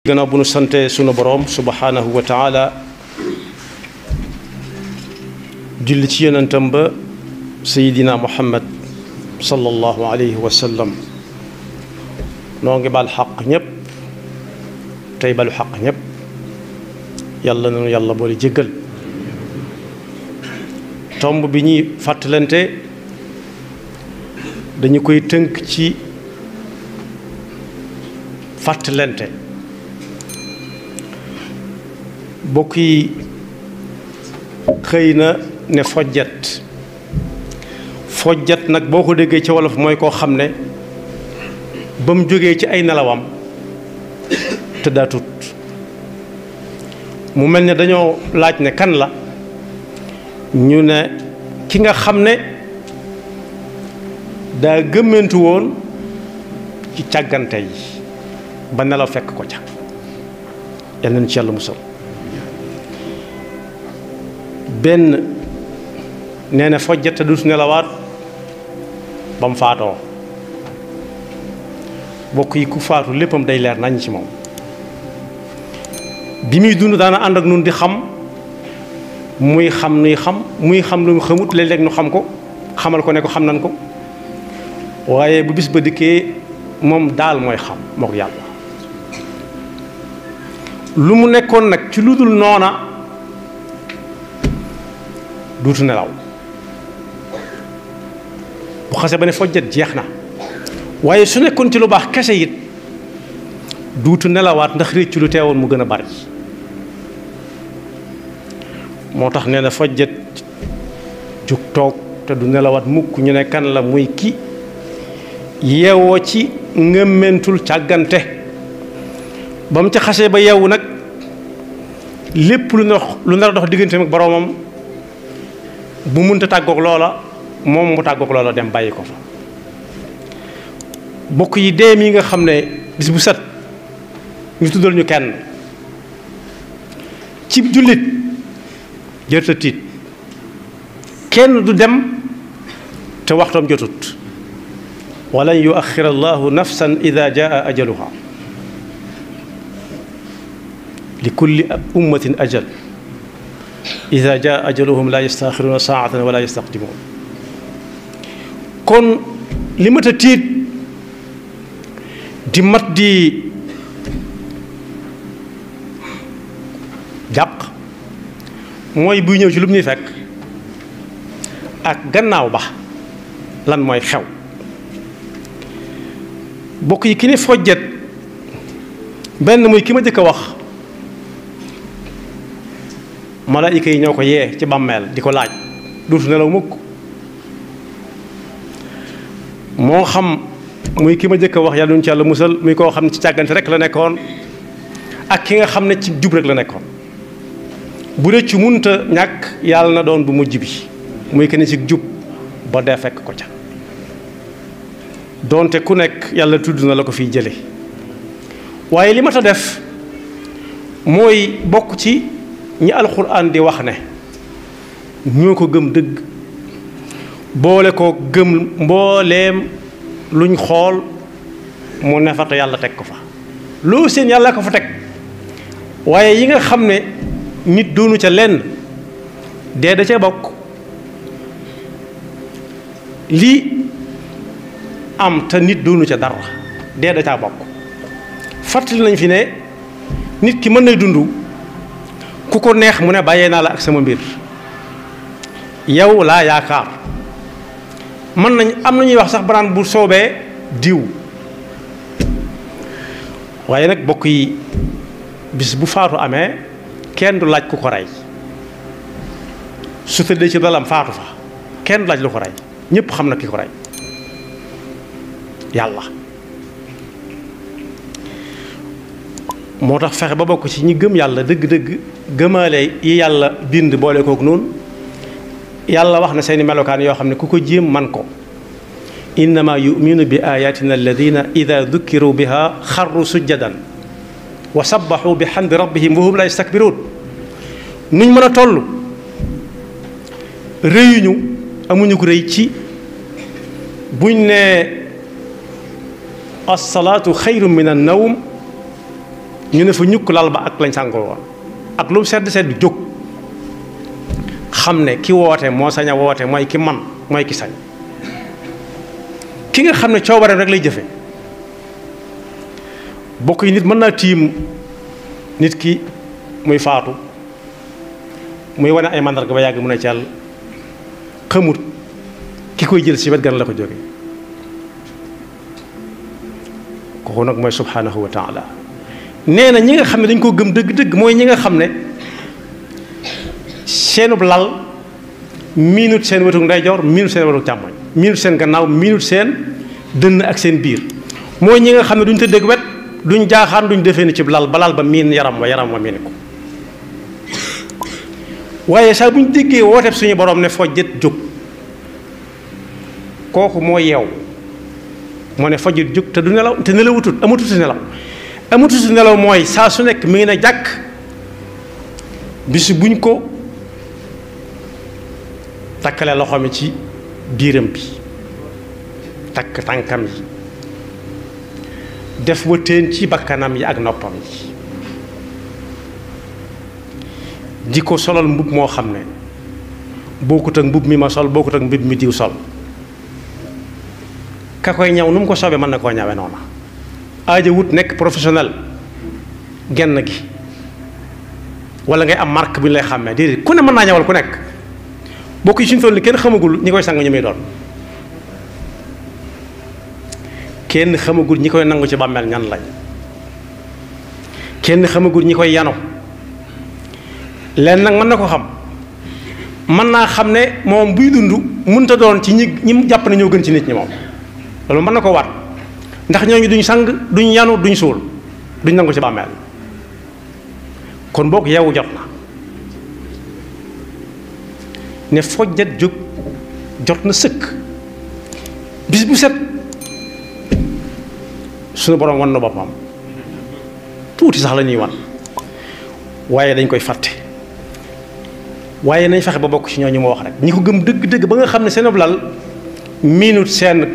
gannaaw bu nu sante sunu boroom subhanahu wa taala julli ci yonentam ba sayidina muhammad sallallahu alayhi wa sallam noo ngi bal xaq ñépp tey balu xaq ñépp yàlla nanu yàlla boole jéggal tomb bi ñuy fàttalante dañu koy tënk ci fàttalante bokk yi xëy na ne fojjat nag boo ko déggee ci wolof mooy koo xam ne ba mu jógee ci ay nelawam tëddaatut mu mel ne dañoo laaj ne kan la ñu ne ki nga xam ne daa gëmmentu woon ci càggante yi ba nelaw fekk ko ca yal nañu ci yàlla musal benn nee na fojjat te duutu nelawaat ba mu faatoo bokk yi ku faatu léppam day leer nañ ci moom bi muy dund daana ànd ak nun di xam muy xam nuy xam muy xam lu mu xamut léeg-léeg nu xam ko xamal ko ne ko xam nan ko waaye bu bis ba dikkee moom daal mooy xam moo ko yàlla lu mu nekkoon nag ci lu dul noona duutu nelaw bu xase ba ne fojjat jeex na waaye su nekkoon ci lu baax kese it duutu nelawaat ndax réccu lu teewoon mu gën a bari moo tax nee na fojjat jug toog te du nelawaat mukk ñu ne kan la muy ki yeewoo ci ngëmmentul càggante ba mu ca xasee ba yeewu nag lépp lu nar a dox diggante ak boroomam bu munta tàggoog loola moom mu tàggoog loola dem bàyyi ko fa bokk yi deem yi nga xam ne bis bu set ñu tuddal ñu kenn ci jullit jërta tiit kenn du dem te waxtoom jotut walan yuaxira allahu nafsan ida jaa ajaluha li kulli ummatin ajal ida jaa ajaluhum la yastaxiruuna saatan wala yastaqdimuun kon li mat a tiit di mat di jàq mooy buy ñëw ci lu mu ñuy fekk ak gannaaw ba lan mooy xew bokk yi ki ne fojjet benn muy ki ma jëkk a wax malaayika yi ñoo ko yee ci bàmmeel di ko laaj duutu nelaw mukk moo xam muy ki ma jëkk a wax yàlla nuñ ci yàlla musal muy koo xam ne ci càggante rek la nekkoon ak ki nga xam ne ci jub rek la nekkoon bu dee ci munta ñàkk yàlla na doon bu mujj bi muy kenn ci jub ba dee fekk ko ca doonte ku nekk yàlla tudd na la ko fiy jële waaye li ma ta def mooy bokk ci ñi alxuraan di wax ne ñoo ko gëm dëgg boole ko gëm mbooleem luñ xool mu ne fa te yàlla teg ko fa loo seen yàlla ko fa teg waaye yi nga xam ne nit doonu ca lenn dee da ca bokk lii am te nit doonu ca dara dee da caa bokk fàttali nañ fi ne nit ki mën nay dund ku ko neex mu ne bàyyee naa la ak sama mbir yow laa yaakaar mën nañ am na ñuy wax sax banaan bu soobee diw waaye nag bokk yi bis bu faatu amee kenn du laaj ku ko rey su tëddee ci dalam faatu fa kenn du laaj lu ko rey ñépp xam na ki ko rey yàlla moo tax fexe ba bokk ci ñi gëm yàlla dëgg-dëgg gëmaale yi yàlla bind boole kook noonu yàlla wax na seeni melokaan yoo xam ne ku ko jéem man ko innama yuminu bi ayatina alladina ida dukkiru biha xarru sujjadan wa sabbaxu bi xamdi rabbihim wa hum la yastakbiruun nuñ mën a toll rëyuñu amuñu ko rëy ci buñ ne alsalaatu xayru min annawm ñu ne fa ñukk lal ba ak lañ sàngoo woon ak lu mu sedd sedd jóg xam ne ki woote moo sañ a woote mooy ki man mooy ki sañ ki nga xam ne coobareem rek lay jëfe bokk yi nit mën naa tiim nit ki muy faatu muy wane ay mandarga ba yàgg mun a càll xamut ki koy jël si wet gan la ko jóge kooku nag mooy subhanahu wa taala nee na ñi nga xam ne dañ koo gëm dëgg-dëgg mooy ñi nga xam ne seenub lal miinut seen wetu ndeyjoor miinut seen wetu càmmoñ miinut seen gannaaw miinut seen dënn ak seen biir mooy ñi nga xam ne duñ tëdd ak wet duñ jaaxaan duñ defee ni ci lal ba lal ba miin yaram wa miin ko waaye saa bu ñu déggee wooteeb suñu borom ne fojjet jóg kooku moo yeew moo ne fojjet jóg te du nelaw te nelawutut amatuti nelaw mooy saa su nekk mi ngi ne jàkk bisu buñ ko takkale loxo mi ci biiram bi takk tànkam yi def wëttéen ci bakkanam yi ak noppam yi di ko solal mbub moo xam ne bokkut ak mbub mi ma sol bokkut ak mbub mi diw sol ka koy ñaw nu mu ko soobee mën na koo ñawe noona aaja wut nekk professionnel genn gi wala ngay am marque bu ñu lay xàmmee déedéet ku ne mën naa ñawal ku nekk bokk yi suñu toll ni kenn xamagul ñi koy sang ñu muy doon kenn xamagul ñi koy nangu ci bàmmeel ñan lañ kenn xamagul ñi koy yano leen nag mën na ko xam mën naa xam ne moom buy dund mënta doon ci ñi jàpp ne ñoo gën ci nit ñi moom loolu mën na ko waat ndax ñooñu duñ sang duñ yanu duñ suul duñ nangu ci bàmmeel kon boog yeewu jot na ne fojjet jóg jot na sëkk bis bu set suñu borom wan na boppam tuuti sax la ñuy wan waaye dañ koy fàtte waaye nañ fexe ba bokk ci ñooñu ma wax rek ñi ko gëm dëgg-dëgg ba nga xam ne seen lal miinut seen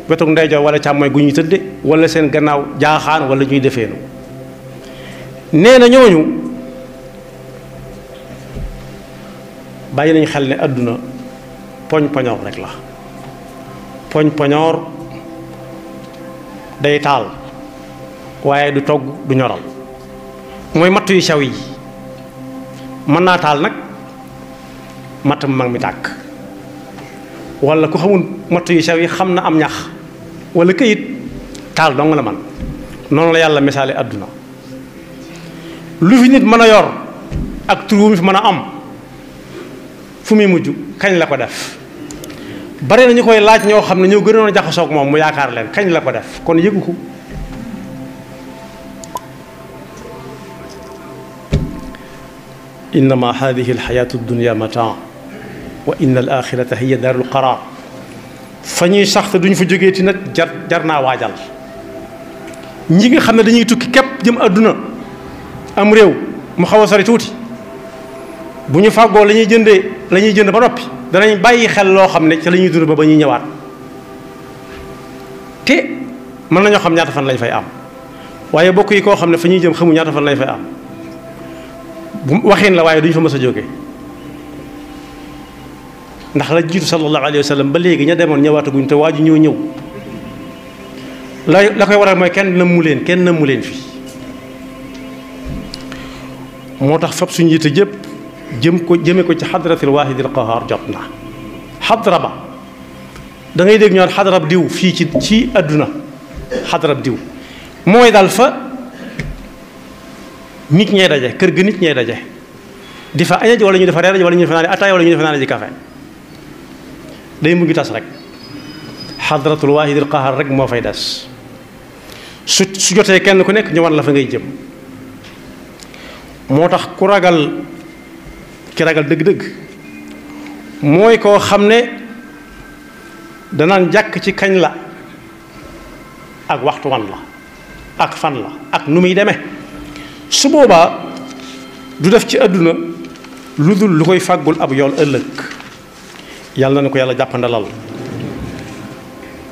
wetu ndeyjoor wala càmmooñ gu ñuy tëdde wala seen gannaaw jaaxaan wala ñuy defeenu nee na ñooñu bàyyi nañ xel ne àdduna poñ poñoor rek la poñ poñoor day taal waaye du togg du ñoral mooy matt yu sew yi mën naa taal nag matt mu mag mi tàkk wala ku xamul matt yu sew yi xam na am ñax wala këyit taal dong la man noonu la yàlla misaale àdduna lu fi nit mën a yor ak tur wu mi fi mën a am fu muy mujj kañ la ko def bare na ñu koy laaj ñoo xam ne ñoo gënoon a jaxasoo ak moom mu yaakaar leen kañ la ko def kon yëgu ko innama hadihi alxayatu dunya mataa wa inna al axirata hiya daarul qaraar fa ñuy sax te duñ fa jógeeti nag jar naa waajal ñi nga xam ne dañuy tukki képp jëm àdduna am réew mu xaw a sori tuuti bu ñu fàggoo la ñuy jënd ba noppi danañ bàyyi xel loo xam ne ca la ñuy dund ba ñuy ñëwaat te mën nañoo xam ñaata fan lañ fay am waaye bokk yi koo xam ne fa ñuy jëm xamu ñaata fan lañ fay am bu waxin la waaye duñ fa mës a jóge ndax la jiitu sallallahu alayhi wa sallam ba léegi ña demoon ñëwaataguñ te waa ji ñëw la koy waral mooy kenn nëmmu leen fii moo tax fab suñu yite jëpp jëme ko ci xadratil waahidil qahaar jot na xadra ba da ngay dégg ñoo xadrab diw fii ci àdduna xadrab diw mooy dal fa nit ñay daje kër ga nit ñay daje di fa aña ji wala ñu defa reer ji wala ñu defa naani ataaya wala ñu defa naani ji café day mu ngi tas rek xadratul waahidil qahaar rek moo fay des su jotee kenn ku nekk ñu wan la fa ngay jëm moo tax ki ragal dëgg-dëgg mooy koo xam ne danaan jàkk ci kañ la ak waxtu wan la ak fan la ak nu muy demee su boobaa du def ci àdduna lu dul lu koy fàggul ab yool ëllëg yàlla na ko yàlla jàppandalal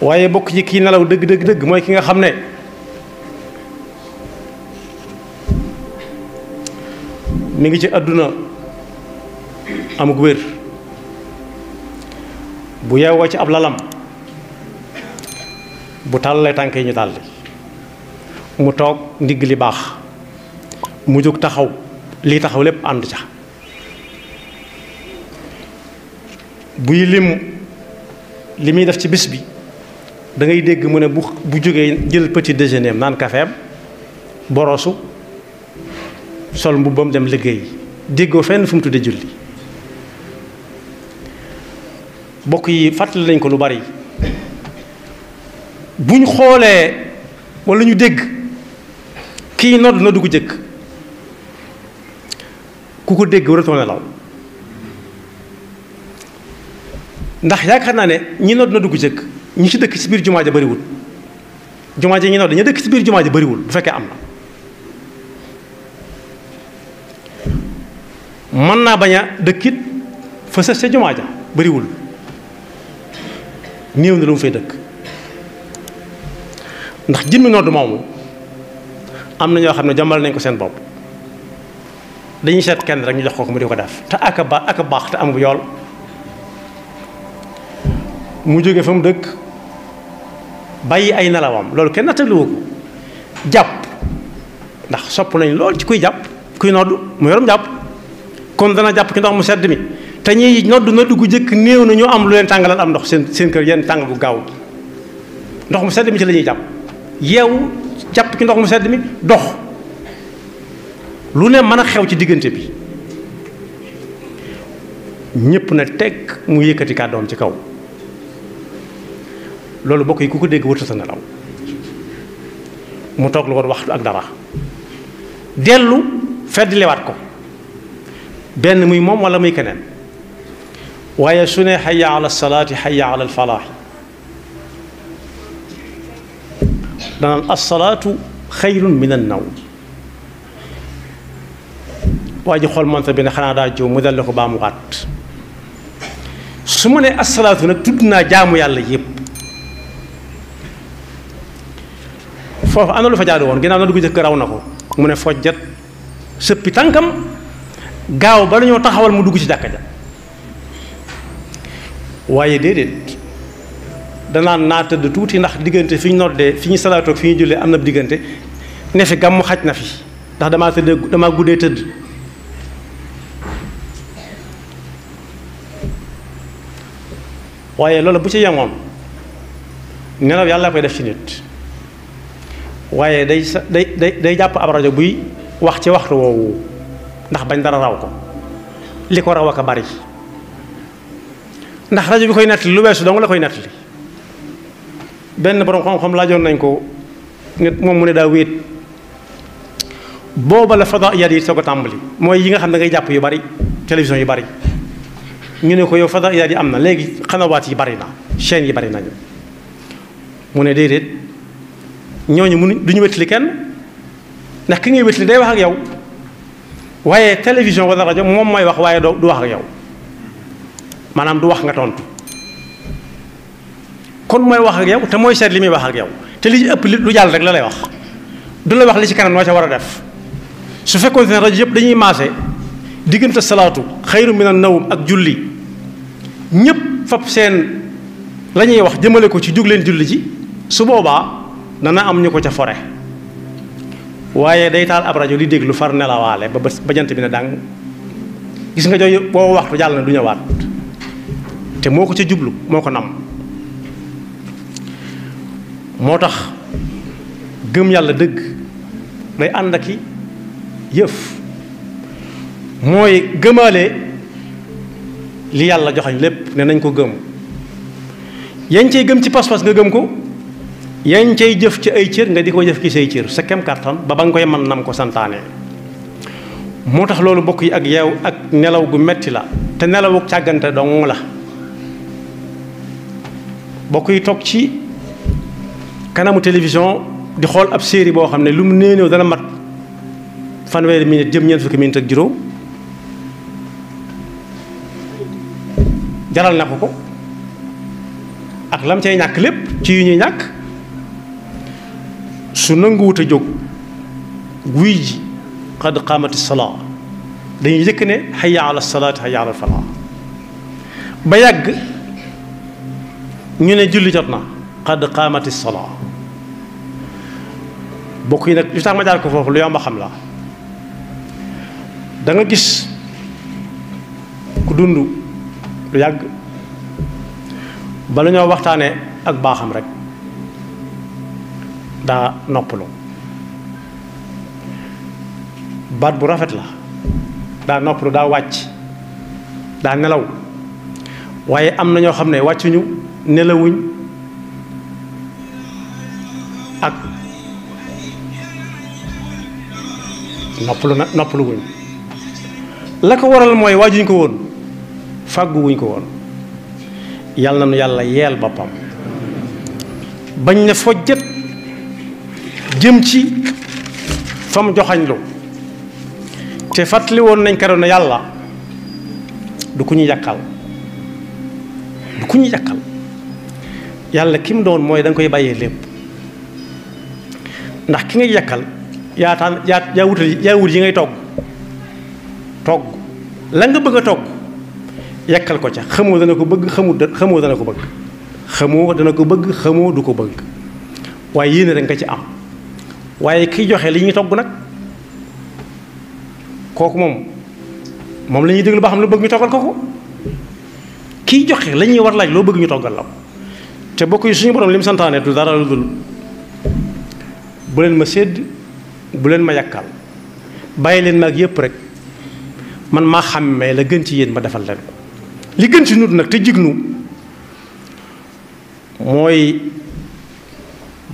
waaye bokk ci kii nelaw dëgg mooy ki nga xam ne mi ngi ci àdduna amug wér bu yeewoo ci ab lalam bu tàllalee tànk yi ñu tàlli mu toog ndigg li baax mu jóg taxaw lii taxaw lépp ànd ca buy lim li muy def ci bis bi da ngay dégg mu ne bu jógee jël petit déjeuner naan kafeem borosu sol mbubbam dem liggéey déggoo fenn fu mu tudde julli bokk yi fàttali nañ ko lu bari buñ xoolee walla ñu dégg kii nodd na dugg jëkk ku ko dégg waratoo nelaw ndax yaakaar naa ne ñi nodd na dugg jëkk ñi ci dëkk ci biir jumaa ja bariwul jumaa ja ñi nodd ñi dëkk ci biir jumaa ja bariwul bu fekkee am na mën naa bañ a dëkkit fa sës ca jumaa ja bariwul néew na lu mu fay dëkk ndax jëmmi nodd moomu am na ñoo xam ne jàmbal nañ ko seen bopp dañuy seet kenn rek ñu jox ko mu di ko def te ak a baax te am bu yool mu jóge fa mu dëkk bàyyi ay nelawam loolu kenn nattabliwu ko jàpp ndax sopp nañ lool ci kuy jàpp kuy nodd mu yorum jàpp kon dana jàpp ci ndox mu sedd mi te ñiy nodd na dugg jëkk néew na ñu am lu leen tàngalal am ndox seen kër yenn tàngal bu gaaw ndox mu sedd mi ci la ñuy jàpp yeewu jàpp ci ndox mu sedd mi dox lu ne mën a xew ci diggante bi ñépp na teg mu yëkkati kàddoom ci kaw loolu bokk yi ku ko dégg wërtata nelaw mu toog lu woon waxtu ak dara dellu feddliwaat ko benn muy moom walla muy keneen waaye su ne hayya ala salaati hayya ala alfalaax danaan assalaatu xayrun min annawm waa ji xool montre bi ne xanaa daa jóg mu dal ko baa mu waat su ma nee assalaatu nag tudd naa jaamu yàlla yépp foofu am na lu fa jaadu woon ginnaaw na dugg jëkk raw na ko mu ne fojjat sëppi tànkam gaaw ba la ñoo taxawal mu dugg ci jàkka ja waaye déedéet danaan naa tëdd tuuti ndax diggante fi ñu noddee fi ñu salaatoog fi ñu jullee am na diggante ne fi gàmmu xaj na fi ndax damaa guddee tëdd waaye loolu bu ci yemoon nelaw yàlla koy def ci nit waaye day jàpp ab rajo buy wax ci waxtu woowu ndax bañ dara raw ko li ko raw ak a bari ndax rajo bi koy nettali lu weesu dong la koy nettali benn borom xam-xam laajoon nañ ko nit moom mu ne daa wéet booba la fada'iyaat yi soog a tàmbali mooy yi nga xam ne ngay jàpp yu bari télévision yu bari ñu ne ko yow fada'iyaat yi am na léegi xanawaat yi bari na chaîne yi bari nañu mu ne déedéet ñooñu du ñu wétali kenn ndax ki ngay wétali day wax ak yow waaye télévision wala rajo moom mooy wax waaye du wax ak yow maanaam du wax nga tontu kon mooy wax ak yow te mooy seet li muy wax ak yow te li ci ëpp lu jàll rek la lay wax du la wax li ci kanam noo ca war a def su fekkoon ne rajo yëpp dañuy maase diggante salaatu xayru minan nawm ak julli ñëpp fab seen la ñuy wax jëmale ko ci jóg leen julli ji su boobaa dana am ñu ko ca fore waaye day taal ab rajo di déglu far nelawaale ba jant bi ne dàng gis nga jooju boo waxtu jàll na du ñëwaat te moo ko ca jublu moo ko nam moo tax gëm yàlla dëgg day ànd ak i yëf mooy gëmaale li yàlla joxañ lépp ne nañ ko gëm yañ cay gëm ci pas-pas nga gëm ko yañ cay jëf ci ay cër nga di ko jëf ci say cër sa kem kàttan ba nga koy mën nam ko santaane moo tax loolu bokk yi ak yeew ak nelaw gu metti la te nelawu càggante dong la bokk yi toog ci kanamu télévision di xool ab série boo xam ne lu mu néew dana mat fanweeri minute jëm ñeent fukki minute ak juróom jaral na ko ak lam cay ñàkk lépp ci yu ñuy ñàkk su nanguwut a jóg guy ji xad qaamati salaa dañuy jëkk ne hayya ala salaati hayya ala falaa ba yàgg ñu ne julli jot na qad qaamati salaa. bokk yi nag li tax ma jaar ko foofu lu yomb a xam la. da nga gis ku dund lu yàgg bala ñoo waxtaanee ak baaxam rek daa noppalu baat bu rafet la daa noppalu daa wàcc daa nelaw waaye am na ñoo xam ne wàccuñu nelawuñ ak noppalu wuñ la ko waral mooy waajuñ ko woon fàggu wuñ ko woon. yàlla na nu yàlla yeel boppam bañ ne fojjat jëm ci fam joxañ lu te fàttali woon nañ keroog ne yàlla du ku ñu yàqal du ku ñu yàqal yàlla ki mu doon mooy da nga koy bàyyee lépp ndax ki ngay yàqal yaa wut yi ngay togg la nga bëgg a togg yàkkal ko ca xamoo dana ko bëgg xamoo dana ko bëgg xamoo dana ko bëgg xamoo du ko bëgg waaye yéene rek nga ci am waaye kiy joxe li ñuy togg nag kooku moom la ñuy déglu ba xam lu bëgg ñu toggal ko kiy joxe la ñuy war laaj loo bëgg ñu toggal la ko te bokk yi suñu borom li mu santaane du dara lu dul bu leen ma sédd bu leen ma yàkkal bàyyi leen ma ak yépp rek man maa xàmmee la gën ci yéen ma defal leen ko li gën ci nut nag te jig nu mooy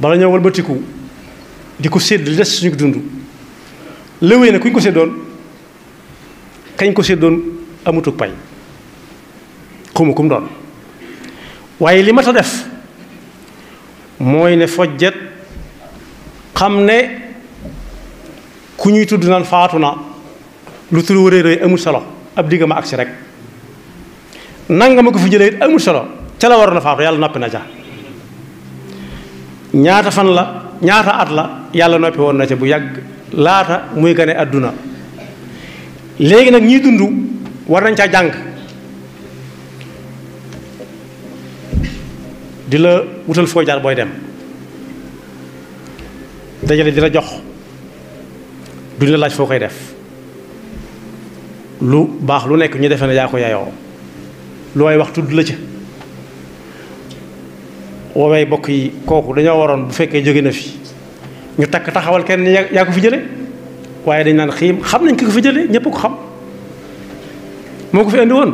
bala ñoo walbatiku di ko sédd li des suñu dund lëwee na kuñ ko séddoon kañ ko séddoon amutuk pay xamu kum doon waaye li ma ta def mooy ne fojjet xam ne ku ñuy tudd naan faatu na lu turu wëree rëy amul solo ab digga ma agsi rek nanga ma ko fi jëlee it amul solo ca la waroon a faatu yàlla noppi na ca ñaata fan la ñaata at la yàlla noppi woon na ca bu yàgg laata muy gane àdduna léegi nag ñiy dund war nañ caa jàng di la wutal foo jaar booy dem dajale di la jox duñ la laaj foo koy def lu baax lu nekk ñu defee ne yaa ko yayoo lu way wax tudd la ca woowee bokk yi kooku dañoo waroon bu fekkee jóge na fi ñu takk taxawal kenn yaa ko fi jële waaye dañ naan xiim xam nañ ki ko fi jële ñépp ko xam moo ko fi indi woon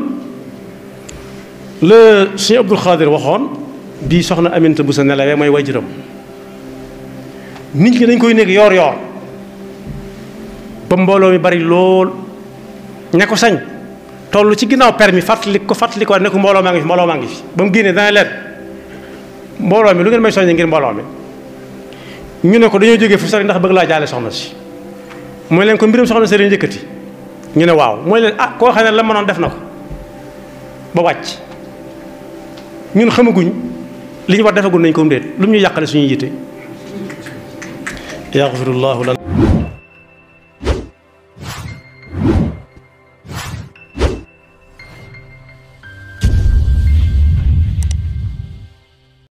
la Sëñ Abdul Xaadir waxoon bi soxna Aminta bu sa nelawee mooy waajuram nit ñi dañ koy nekk yoor yoor ba mbooloo mi bari lool ña ko sañ toll ci ginnaaw permis fàttali ko ne ko mbooloo maa ngi fi ba mu génnee dana leen mbooloo mi lu ngeen may soññee ngir mbooloo mi ñu ne ko dañoo jógee fu sori ndax bëgg laa jaale soxna si mooy leen ko mbirum soxna si leen yëkkati ñu ne waaw mooy leen koo xam ne la mënoon def na ko ba wàcc ñun xamaguñ li ñu war defagul nañ ko mu déet lu mu ñu yàqale suñuy yitte yaxfirullahu lana